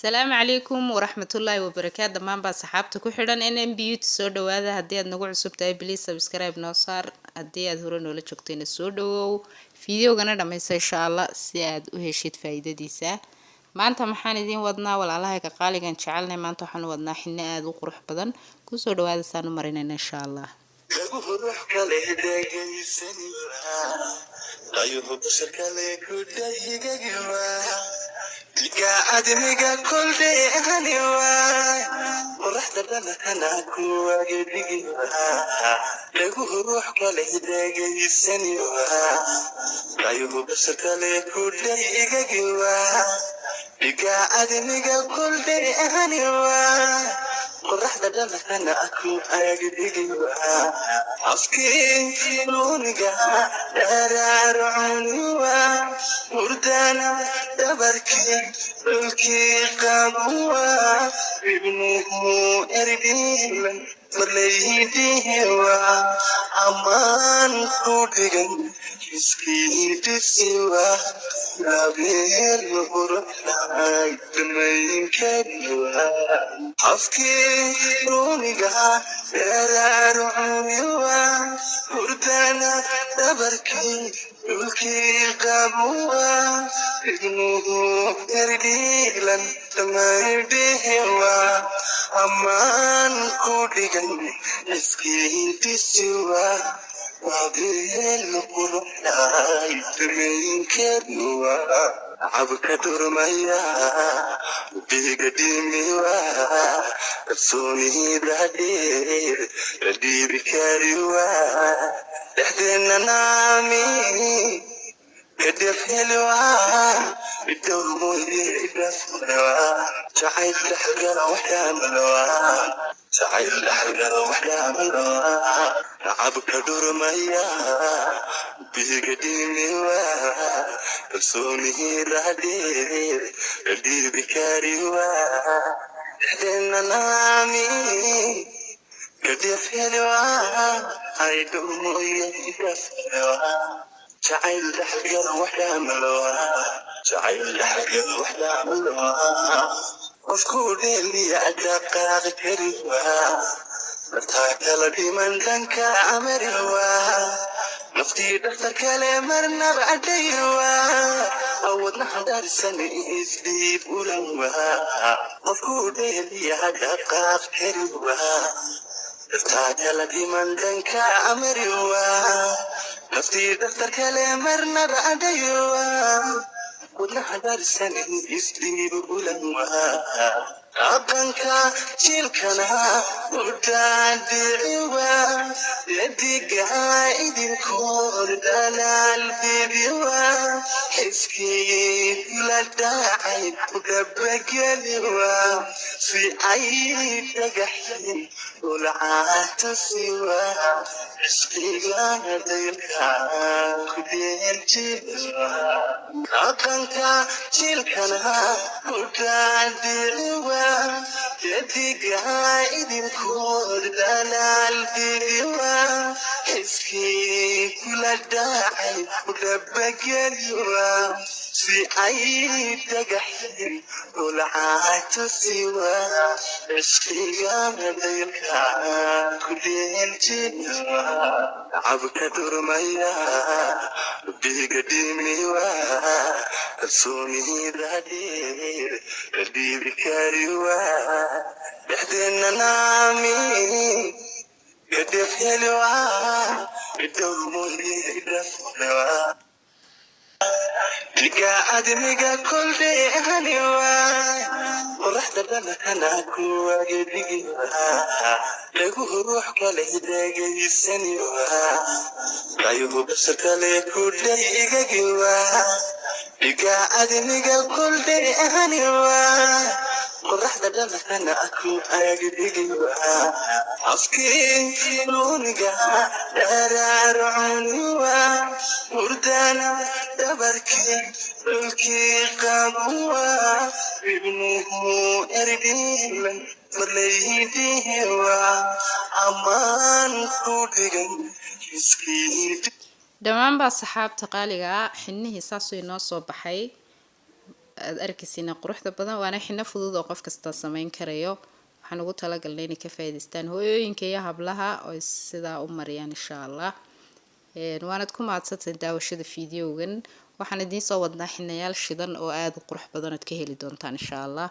السلام عليكم ورحمة الله وبركاته دمان با صحابته ku xidhan NMBU soo dhawaada hadii aad nagu cusub tahay please subscribe noo saar hadii aad hore noola joogteen soo dhawow fiidiyoogana dhamaysa insha Allah si aad u heshid faa'iidadiisa maanta maxaan idin wadnaa walaalahay ka qaaligan jecelnay maanta waxaan wadnaa xinna aad u qurux badan ku soo dhawaada saan u marinayna insha Allah admiga kulde haniwa qorraxda dhalana ku waagadiga lagu ruux kale hidageysaniwa ayuu basakale kulde igagiwa diga admiga kulde haniwa qorraxda dhalana ku waagadiga afkii luniga dararuniwa murdana dabarkii dhulkii qabuwa ibnuhu erbilan marlaydihiwa amaan ku dhigan iskiidisiwa labeel qurxay dhamayinkadiwa afkii luniga dararuniwa murdana dabarkii dhulkii qabuwa ibnuhu erbilan dhamaydihiwa amaan ku dhigan iskiidisiwa labeel qurxay dhamayinkadiwa abka durmaya bigadimiwa kalsoonida dheer dhiibi kariwa dhexdeena naami kadef helwa bidowmoye idaflewa jacayl dhexgala waxdaamalwa jacayl dhexgala waxdaamalwa abka durmaya bigadimiwa kalsoonida dheer dhiibi kariwa dhexdeena naami kadef helwa aydowmoye idaflewa jacayl dhexgala waxdaamalwa jacayl dhexgala waxdaamalwa qofku dheeliya dhaqaaqi kariwa martaa kala dhiman dhanka amariwa naftii dhafta kale marnaba cadaywa awadnaha darsan isdiib ulanwa qofku dheeliya dhaqaaqi kariwa martaa kala dhiman dhanka amariwa naftii dhafta kale marnaba cadaywa wadnaha darsan isdiib ulanwa abanka jilkana udadiciwa yadiga idinkood dalaal bibiwa xiskii la dhacay gabageliwa si ay dhagaxin ulcaata siwa xiskiga daylka kudeeljiwa abanka jilkana udadiciwa yadiga idinkood dalaal bibiwa xiskii la dhacay gabageliwa si ay dhagaxin ulcaata siwa xiskiga daylka kudeeljiwa abka durmaya bigadimiwa kalsoonida dheer dhiibi kariwa dhexdeena naami kadef helwa bidowmoye idaflewa diga admiga kulde haniwa qorraxda dhalana ku waagadiga lagu ruux kale hidageysaniwa ayuu basakale kulde igagiwa diga admiga kulde haniwa qorraxda dhalana ku waagadiga afkii luniga dararuniwa murdana dabarkii dhulkii qabuwa ibnuhu erbilan marlaydihiwa amaan ku dhigan iskiid dhamaan ba saxaabta qaaliga xinnihi saasoo inoo soo baxay aad arkaysiina quruxda badan waana xina fudud oo qof kasta sameyn karayo waxaan ugu talagalnay inay ka faa'iideystaan hooyooyinka iyo hablaha oo sidaa u mariyaan insha Allah waanad ku mahadsantahay daawashada fiidiyowgan waxaan idiin soo wadnaa xinayaal shidan oo aad u qurux badan aad ka heli doontaan insha Allah